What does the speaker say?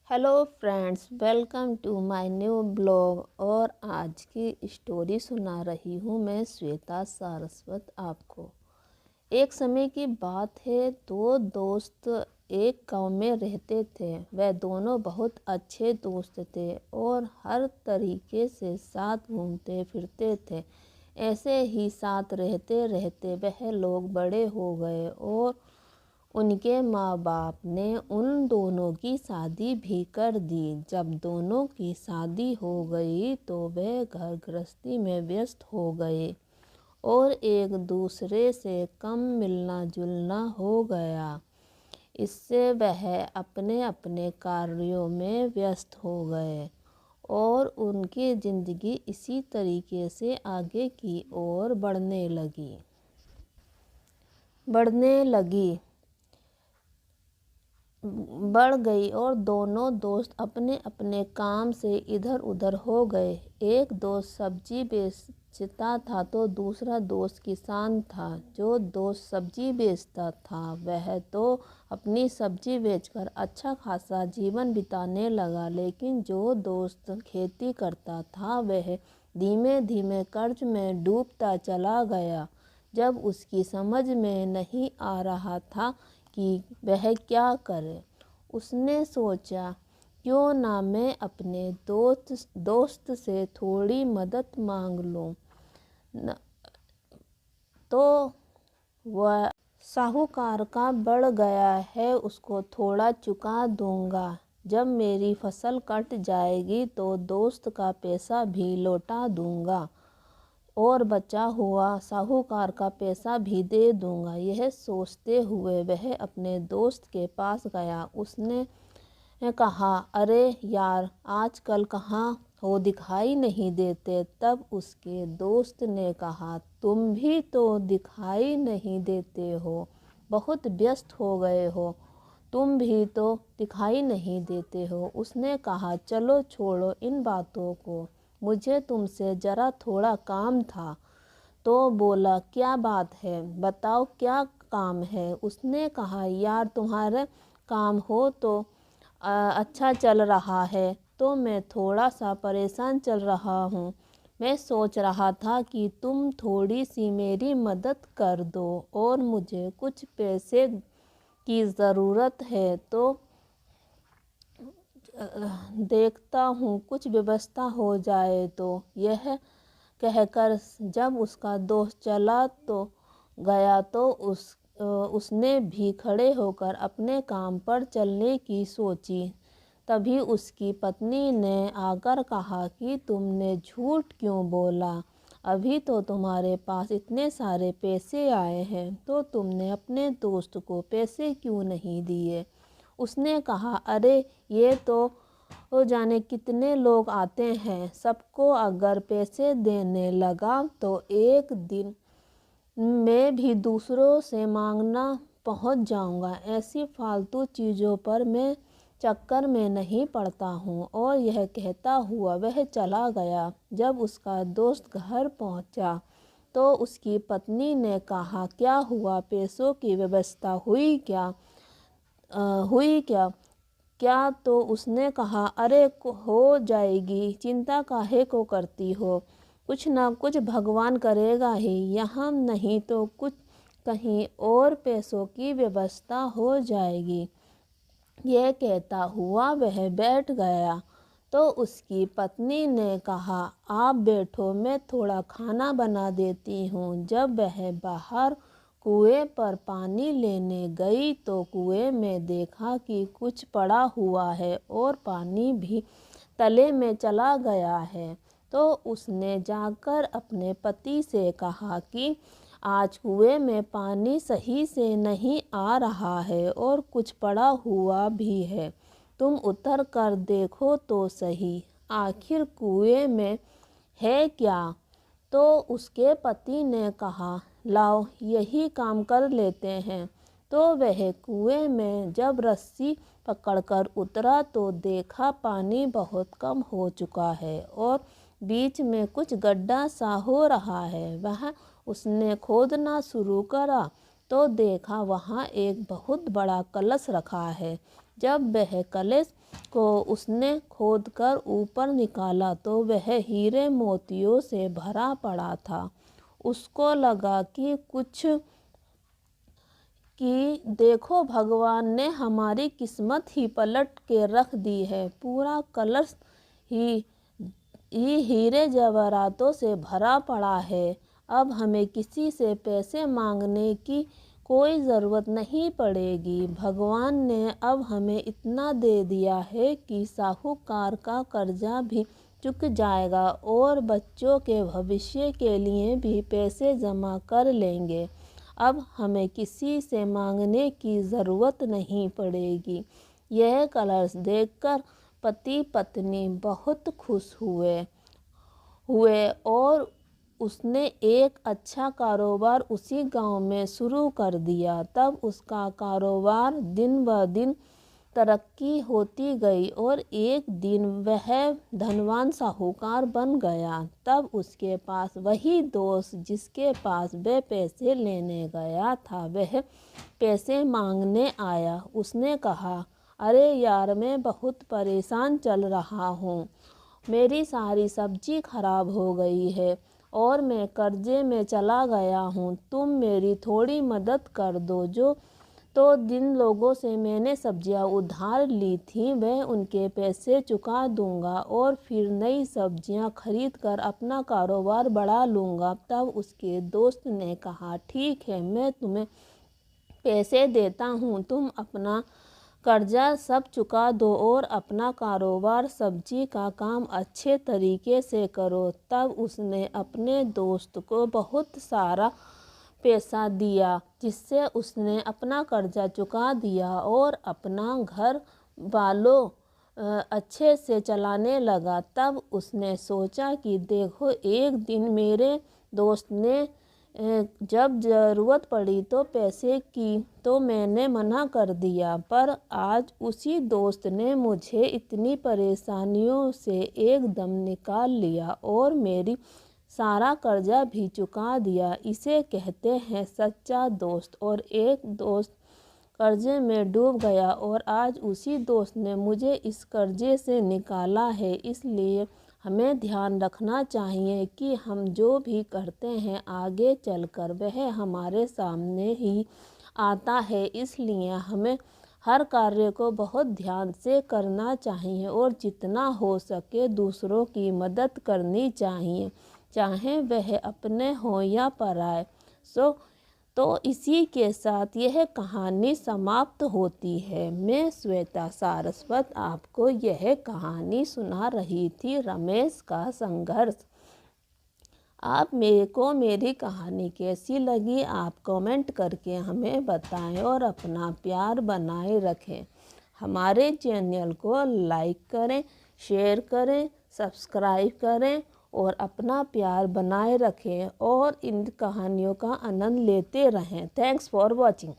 Hello friends, welcome to my new blog. और आज की स्टोरी सुना रही हूँ मैं श्वेता सारस्वत आपको। एक समय की बात है, दो दोस्त एक गांव में रहते थे। वह दोनों बहुत अच्छे दोस्त थे और हर तरीके से साथ घूमते फिरते थे। ऐसे ही साथ रहते रहते वह लोग बड़े हो गए और उनके माँ बाप ने उन दोनों की शादी भी कर दी। जब दोनों की शादी हो गई तो वे घर गृहस्थी में व्यस्त हो गए और एक दूसरे से कम मिलना जुलना हो गया। इससे वह अपने अपने कार्यों में व्यस्त हो गए और उनकी ज़िंदगी इसी तरीके से आगे की ओर बढ़ गई और दोनों दोस्त अपने अपने काम से इधर उधर हो गए। एक दोस्त सब्जी बेचता था तो दूसरा दोस्त किसान था। जो दोस्त सब्जी बेचता था वह तो अपनी सब्जी बेचकर अच्छा खासा जीवन बिताने लगा, लेकिन जो दोस्त खेती करता था वह धीमे धीमे कर्ज में डूबता चला गया। जब उसकी समझ में नहीं आ रहा था कि वह क्या करे, उसने सोचा क्यों ना मैं अपने दोस्त से थोड़ी मदद मांग लूं। तो वह साहूकार का बढ़ गया है, उसको थोड़ा चुका दूंगा। जब मेरी फसल कट जाएगी तो दोस्त का पैसा भी लौटा दूंगा और बचा हुआ साहूकार का पैसा भी दे दूंगा। यह सोचते हुए वह अपने दोस्त के पास गया। उसने कहा, अरे यार, आजकल कहाँ हो, दिखाई नहीं देते। तब उसके दोस्त ने कहा, तुम भी तो दिखाई नहीं देते हो, बहुत व्यस्त हो गए हो, तुम भी तो दिखाई नहीं देते हो। उसने कहा, चलो छोड़ो इन बातों को, मुझे तुमसे ज़रा थोड़ा काम था। तो बोला, क्या बात है, बताओ क्या काम है। उसने कहा, यार तुम्हारे काम हो तो अच्छा चल रहा है, तो मैं थोड़ा सा परेशान चल रहा हूँ। मैं सोच रहा था कि तुम थोड़ी सी मेरी मदद कर दो और मुझे कुछ पैसे की ज़रूरत है, तो देखता हूँ कुछ व्यवस्था हो जाए तो। यह कहकर जब उसका दोस्त चला तो गया तो उसने भी खड़े होकर अपने काम पर चलने की सोची। तभी उसकी पत्नी ने आकर कहा कि तुमने झूठ क्यों बोला, अभी तो तुम्हारे पास इतने सारे पैसे आए हैं, तो तुमने अपने दोस्त को पैसे क्यों नहीं दिए। उसने कहा, अरे ये तो जाने कितने लोग आते हैं, सबको अगर पैसे देने लगा तो एक दिन मैं भी दूसरों से मांगना पहुंच जाऊंगा। ऐसी फालतू चीज़ों पर मैं चक्कर में नहीं पड़ता हूँ। और यह कहता हुआ वह चला गया। जब उसका दोस्त घर पहुंचा तो उसकी पत्नी ने कहा, क्या हुआ, पैसों की व्यवस्था हुई क्या? क्या? तो उसने कहा, अरे हो जाएगी, चिंता काहे को करती हो, कुछ ना कुछ भगवान करेगा ही, यहाँ नहीं तो कुछ कहीं और पैसों की व्यवस्था हो जाएगी। यह कहता हुआ वह बैठ गया। तो उसकी पत्नी ने कहा, आप बैठो, मैं थोड़ा खाना बना देती हूँ। जब वह बाहर कुएं पर पानी लेने गई तो कुएं में देखा कि कुछ पड़ा हुआ है और पानी भी तले में चला गया है। तो उसने जाकर अपने पति से कहा कि आज कुएं में पानी सही से नहीं आ रहा है और कुछ पड़ा हुआ भी है, तुम उतर कर देखो तो सही, आखिर कुएं में है क्या। तो उसके पति ने कहा, लाओ यही काम कर लेते हैं। तो वह कुएं में जब रस्सी पकड़कर उतरा तो देखा पानी बहुत कम हो चुका है और बीच में कुछ गड्ढा सा हो रहा है। वह उसने खोदना शुरू करा तो देखा वहाँ एक बहुत बड़ा कलश रखा है। जब वह कलश को उसने खोदकर ऊपर निकाला तो वह हीरे मोतियों से भरा पड़ा था। उसको लगा कि देखो, भगवान ने हमारी किस्मत ही पलट के रख दी है। पूरा कलश ही हीरे जवाहरातों से भरा पड़ा है। अब हमें किसी से पैसे मांगने की कोई ज़रूरत नहीं पड़ेगी। भगवान ने अब हमें इतना दे दिया है कि साहूकार का कर्जा भी चुक जाएगा और बच्चों के भविष्य के लिए भी पैसे जमा कर लेंगे। अब हमें किसी से मांगने की ज़रूरत नहीं पड़ेगी। यह कलश देखकर पति पत्नी बहुत खुश हुए और उसने एक अच्छा कारोबार उसी गांव में शुरू कर दिया। तब उसका कारोबार दिन ब दिन तरक्की होती गई और एक दिन वह धनवान साहूकार बन गया। तब उसके पास वही दोस्त जिसके पास वह पैसे लेने गया था, वह पैसे मांगने आया। उसने कहा, अरे यार, मैं बहुत परेशान चल रहा हूँ। मेरी सारी सब्जी खराब हो गई है और मैं कर्जे में चला गया हूँ। तुम मेरी थोड़ी मदद कर दो। तो जिन लोगों से मैंने सब्जियां उधार ली थी वह उनके पैसे चुका दूंगा और फिर नई सब्जियां खरीद कर अपना कारोबार बढ़ा लूँगा। तब उसके दोस्त ने कहा, ठीक है, मैं तुम्हें पैसे देता हूँ, तुम अपना कर्जा सब चुका दो और अपना कारोबार सब्जी का काम अच्छे तरीके से करो। तब उसने अपने दोस्त को बहुत सारा पैसा दिया जिससे उसने अपना कर्जा चुका दिया और अपना घर वालों अच्छे से चलाने लगा। तब उसने सोचा कि देखो, एक दिन मेरे दोस्त ने जब ज़रूरत पड़ी तो पैसे की तो मैंने मना कर दिया, पर आज उसी दोस्त ने मुझे इतनी परेशानियों से एकदम निकाल लिया और मेरी सारा कर्जा भी चुका दिया। इसे कहते हैं सच्चा दोस्त। और एक दोस्त कर्जे में डूब गया और आज उसी दोस्त ने मुझे इस कर्जे से निकाला है। इसलिए हमें ध्यान रखना चाहिए कि हम जो भी करते हैं आगे चलकर वह हमारे सामने ही आता है। इसलिए हमें हर कार्य को बहुत ध्यान से करना चाहिए और जितना हो सके दूसरों की मदद करनी चाहिए, चाहे वह अपने हो या पराए। तो इसी के साथ यह कहानी समाप्त होती है। मैं श्वेता सारस्वत आपको यह कहानी सुना रही थी, रमेश का संघर्ष। आप मेरी कहानी कैसी लगी आप कमेंट करके हमें बताएं और अपना प्यार बनाए रखें। हमारे चैनल को लाइक करें, शेयर करें, सब्सक्राइब करें और अपना प्यार बनाए रखें और इन कहानियों का आनंद लेते रहें। Thanks for watching.